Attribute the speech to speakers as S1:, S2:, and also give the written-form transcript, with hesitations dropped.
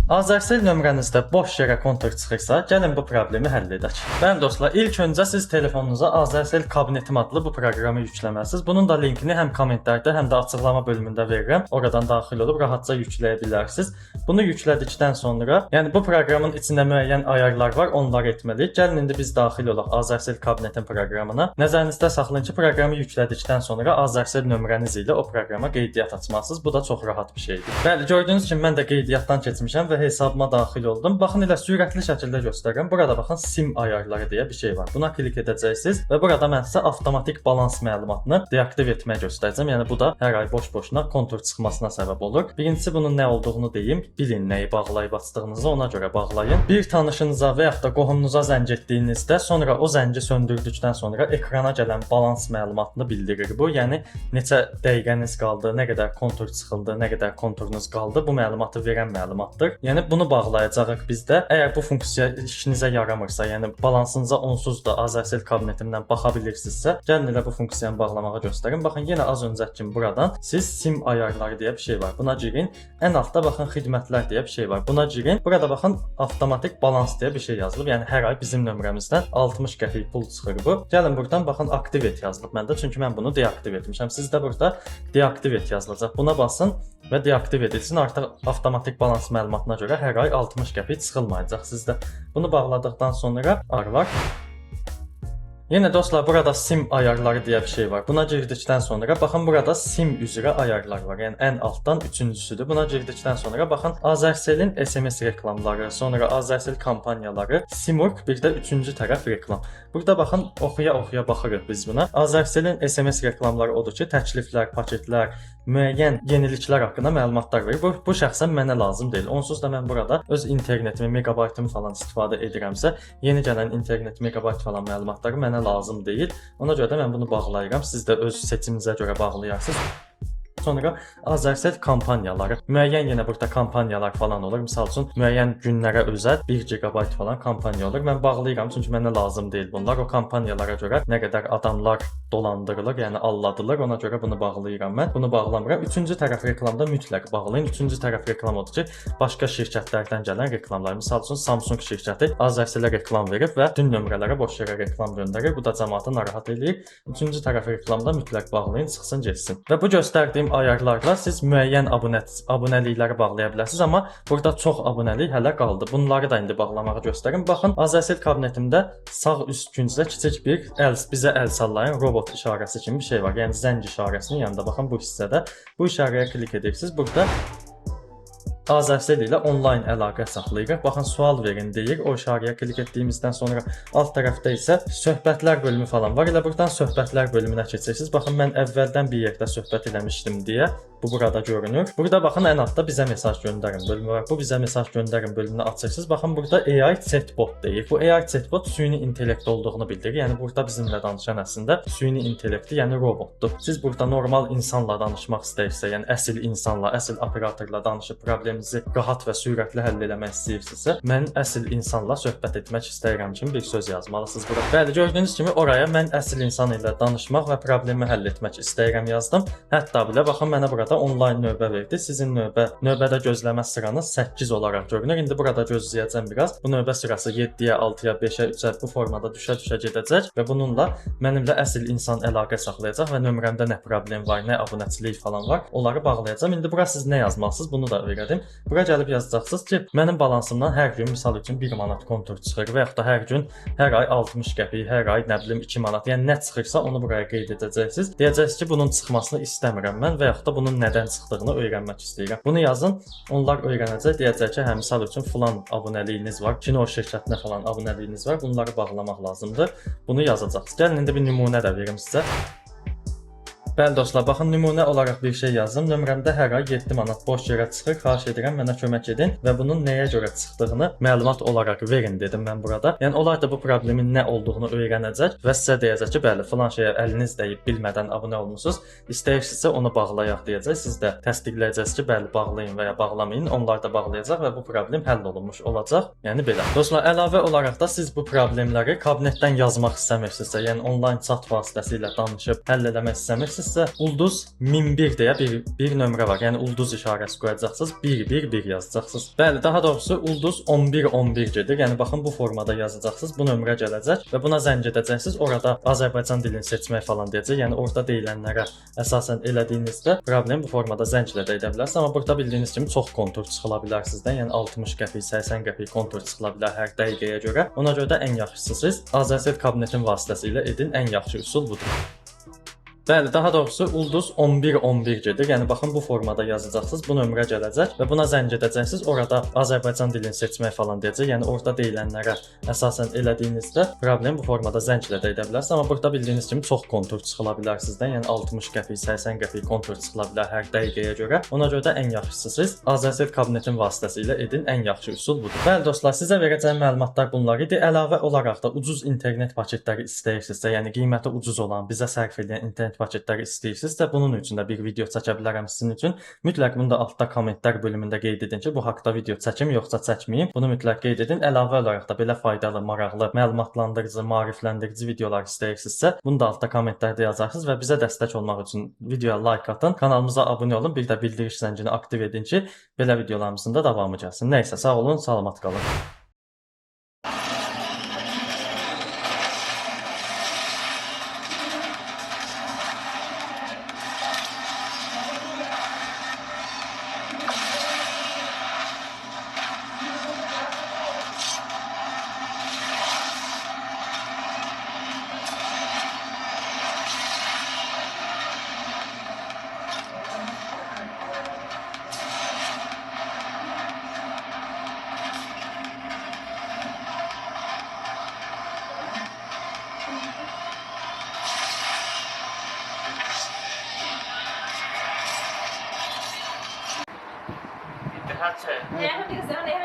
S1: Azercell nömrənizdə boş yerə kontur çıxırsa, gəlin bu problemi həll edək. Bəli dostlar, ilk öncə siz telefonunuza Azercell Kabinetim adlı bu proqramı yükləməlisiniz. Bunun da linkini həm kommentlərdə, həm də açıqlama bölümündə verirəm. Oradan daxil olub rahatca yükləyə bilərsiniz. Bunu yüklədikdən sonra, yəni bu proqramın içində müəyyən ayarlar var, onları etməliyik. Gəlin indi biz daxil olaq Azercell Kabinetim proqramına. Nəzərinizdə saxlayın ki, proqramı yüklədikdən sonra Azercell nömrəniz ilə o proqrama qeydiyyat açmalısınız. Bu da çox rahat bir şeydir. Bəli, gördüyünüz kimi mən də qeydiyyatdan keçmişəm və hesabıma daxil oldum. Baxın, elə sürətli şəkildə göstərirəm. Burada baxın, SIM ayarları deyə bir şey var. Buna klik edəcəksiniz və burada mən sizə avtomatik balans məlumatını deaktiv etməyə göstərəcəm. Yəni bu da hər ay boş-boşuna kontur çıxmasına səbəb olur. Birincisi bunun nə olduğunu deyim. Bilin nəyi bağlayıb açdığınızı, ona görə bağlayın. Bir tanışınıza və yaxud da qohumunuza zəng etdiyinizdə, sonra o zəngi söndürdükdən sonra ekrana gələn balans məlumatını bildirir bu. Yəni neçə dəqiqəniz qaldı, nə qədər kontur çıxıldı, nə qədər konturunuz qaldı, bu məlumatı verən məlumatdır. Yəni bunu bağlayacağıq bizdə. Əgər bu funksiya işinizə yaramırsa, yəni balansınıza onsuz da Azercell kabinetimdən baxa bilirsinizsə, gəlin elə bu funksiyanı bağlamağı göstərin. Baxın, yenə az öncəki kimi buradan siz SIM ayarları deyə bir şey var. Buna girin. Ən altda baxın xidmətlər deyə bir şey var. Buna girin. Burada baxın avtomatik balans deyə bir şey yazılıb. Yəni hər ay bizim nömrəmizdən 60 qəpik pul çıxır bu. Gəlin buradan baxın aktiv et yazılıb məndə. Çünki mən bunu deaktiv etmişəm. Sizdə burada deaktiv et yazılacaq. Buna basın və deaktiv edilsin. Artıq avtomatik balans məlumatına görə hər ay 60 qəpik çıxılmayacaq sizdə. Bunu bağladıqdan sonra var. Yenə dostlar, burada SIM ayarları deyə bir şey var. Buna girdikdən sonra baxın, burada SIM üzrə ayarlar var. Yəni ən altdan üçüncüsüdür. Buna girdikdən sonra baxın, Azercell'in SMS reklamları, sonra Azercell kampaniyaları, Simurg, bir də üçüncü tərəf reklam. Burada baxın, oxuya baxırıq biz buna. Azercell'in SMS reklamları odur ki, təkliflər, paketlər, müəyyən yeniliklər haqqında məlumatlar verir. Bu şəxsən mənə lazım deyil. Onsuz da mən burada öz internetimi, megabaytımı falan istifadə edirəmsə, yeni gələn internet, megabayt falan məlumatları mənə lazım deyil. Ona görə də mən bunu bağlayıram. Siz də öz seçiminizə görə bağlayarsınız. Sonra Azercell kampaniyaları. Müəyyən yenə burada kampaniyalar falan olur. Misal üçün müəyyən günlərə özəl 1 GB falan kampaniya olur. Mən bağlayıram çünki mənə lazım deyil bunlar. O kampaniyalara görə nə qədər adamlar dolandırılır, yəni alladılır. Ona görə bunu bağlayıram mən. Bunu bağlamıram. Üçüncü tərəf reklamda mütləq bağlayın. Üçüncü tərəf reklam odur ki, başqa şirkətlərdən gələn reklamlar. Misal üçün Samsung şirkəti Azercell-ə reklam verib və dün nömrələrə boş yerə reklam göndərir. Bu da cəmaatı narahat eləyir. Üçüncü tərəf reklamda mütləq bağlayın, çıxsın, getsin. Və bu göstərdiyim ayarlarla siz müəyyən abunəlikləri bağlaya bilərsiniz, amma burada çox abunəlik hələ qaldı. Bunları da indi bağlamağı göstərim. Baxın, Azercell kabinetimdə sağ üst küncdə kiçik bir bizə əl sallayan robot işarəsi kimi bir şey var. Yəni zəng işarəsinin yanında baxın bu hissədə bu işarəyə klik edirsiniz. Burada Azercell ilə onlayn əlaqə saxlayırıq. Baxın, sual verin deyir. O işarəyə klik etdiyimizdən sonra alt tərəfdə isə söhbətlər bölümü falan var. Elə buradan söhbətlər bölümünə keçirsiniz. Baxın, mən əvvəldən bir yerdə söhbət eləmişdim deyə bu burada görünür. Burada baxın, ən altda bizə mesaj göndərin bölümü var. Bu bizə mesaj göndərin bölümünü açırsınız. Baxın, burada AI chatbot deyir. Bu AI chatbot süni intellekt olduğunu bildirir. Yəni burada bizimlə danışan əslində süni intellektli, yəni robotdur. Siz burada normal insanla danışmaq istəyirsə, yəni əsl insanla, əsl operatorla danışıb probleminizi rahat və sürətli həll etmək istəyirsinizsə, mən əsl insanla söhbət etmək istəyirəm kimi bir söz yazmalısınız bura. Bəli, gördüyünüz kimi oraya mən əsl insan ilə danışmaq və problemi həll etmək istəyirəm yazdım. Hətta belə baxın, mənə burada onlayn növbə verdi. Sizin növbədə gözləmə sıranız 8 olaraq görünür. İndi burada gözləyəcəm biraz. Bu növbə sırası 7-yə, 6-ya, 5-ə, 3-ə bu formada düşə-düşə gedəcək və bununla mənimlə əsl insan əlaqə saxlayacaq və nömrəmdə nə problem var, nə abunəçilik falan var, onları bağlayacağam. İndi bura siz nə yazmalısınız, bunu da öyrədim. Bura gəlib yazacaqsınız ki, mənim balansımdan hər gün misal üçün 1 manat kontur çıxır və yaxud da hər gün, hər ay 60 qəpik, hər ay nə bilim 2 manat. Yəni nə çıxırsa onu buraya qeyd edəcəksiniz. Deyəcəksiniz ki, bunun çıxmasını istəmirəm mən və yaxud da bunun nədən çıxdığını öyrənmək istəyirəm. Bunu yazın, onlar öyrənəcək. Deyəcək ki, hə, misal üçün filan abunəliyiniz var, kino şirkətinə falan abunəliyiniz var. Bunları bağlamaq lazımdır. Bunu yazacaqsınız. Gəlin indi bir nümunə də verim sizə. Bəli dostlar, baxın, nümunə olaraq bir şey yazdım. Nömrəmdə hər ay 7 manat boş yerə çıxır. Xahiş edirəm, mənə kömək edin və bunun nəyə görə çıxdığını məlumat olaraq verin dedim mən burada. Yəni onlar da bu problemin nə olduğunu öyrənəcək və sizə deyəcək ki, bəli, filan şeyə əliniz dəyib bilmədən abunə olmusunuz. İstəyirsinizsə onu bağlayaq deyəcək. Siz də təsdiqləyəcəksiniz ki, bəli, bağlayın və ya bağlamayın. Onlar da bağlayacaq və bu problem həll olunmuş olacaq. Yəni belə. Dostlar, əlavə olaraq da siz bu problemləri kabinetdən yazmaq istəmirsinizsə, yəni onlayn chat vasitəsilə danışıb həll etmək istəmirsinizsə, sizsə ulduz 1001 deyə bir nömrə var. Yəni ulduz işarəsi qoyacaqsınız, 111 yazacaqsınız. Bəli, daha doğrusu ulduz 1111 gedir. Yəni baxın bu formada yazacaqsınız. Bu nömrə gələcək və buna zəng edəcəksiniz. Orada Azərbaycan dilini seçmək falan deyəcək. Yəni orada deyilənlərə əsasən elədiyinizdə problem bu formada zənglə də edə bilərsiniz. Amma burada bildiyiniz kimi çox kontur çıxıla bilər sizdən. Yəni 60 qəpik, 80 qəpik kontur çıxıla bilər hər dəqiqəyə görə. Ona görə də ən yaxşısı siz Azercell kabinetin vasitəsilə edin. Ən yaxşı üsul budur. Bəli, daha doğrusu ulduz 1111 gedir. Yəni baxın bu formada yazacaqsınız. Bu nömrə gələcək və buna zəng edəcəksiniz. Orada Azərbaycan dilini seçmək falan deyəcək. Yəni orada deyilənlərə əsasən elədiyinizdə problem bu formada zənglə də edə bilərsiniz. Amma burada bildiyiniz kimi çox kontur çıxıla bilər sizdən. Yəni 60 qəpik, 80 qəpik kontur çıxıla bilər hər dəqiqəyə görə. Ona görə də ən yaxşısı siz Azercell kabinetin vasitəsilə edin. Ən yaxşı üsul budur. Bəli dostlar, sizə verəcəyim məlumatlar bunlar idi. Əlavə olaraq da ucuz internet paketləri istəyirsinizsə, yəni qiyməti ucuz olan, bizə sərf edən internet paketləri istəyirsinizsə, bunun üçün də bir video çəkə bilərəm sizin üçün. Mütləq bunu da altda kommentlər bölümündə qeyd edin ki, bu haqqda video çəkim yoxsa çəkməyim. Bunu mütləq qeyd edin. Əlavə olaraq da belə faydalı, maraqlı, məlumatlandırıcı, maarifləndirici videolar istəyirsinizsə, bunu da altda kommentlərdə yazarsınız və bizə dəstək olmaq üçün videoya like atın, kanalımıza abunə olun, bir də bildiriş zəngini aktiv edin ki, belə videolarımızın da davamı gəlsin. Nəysə, sağ olun, salamat qalın.
S2: Ne?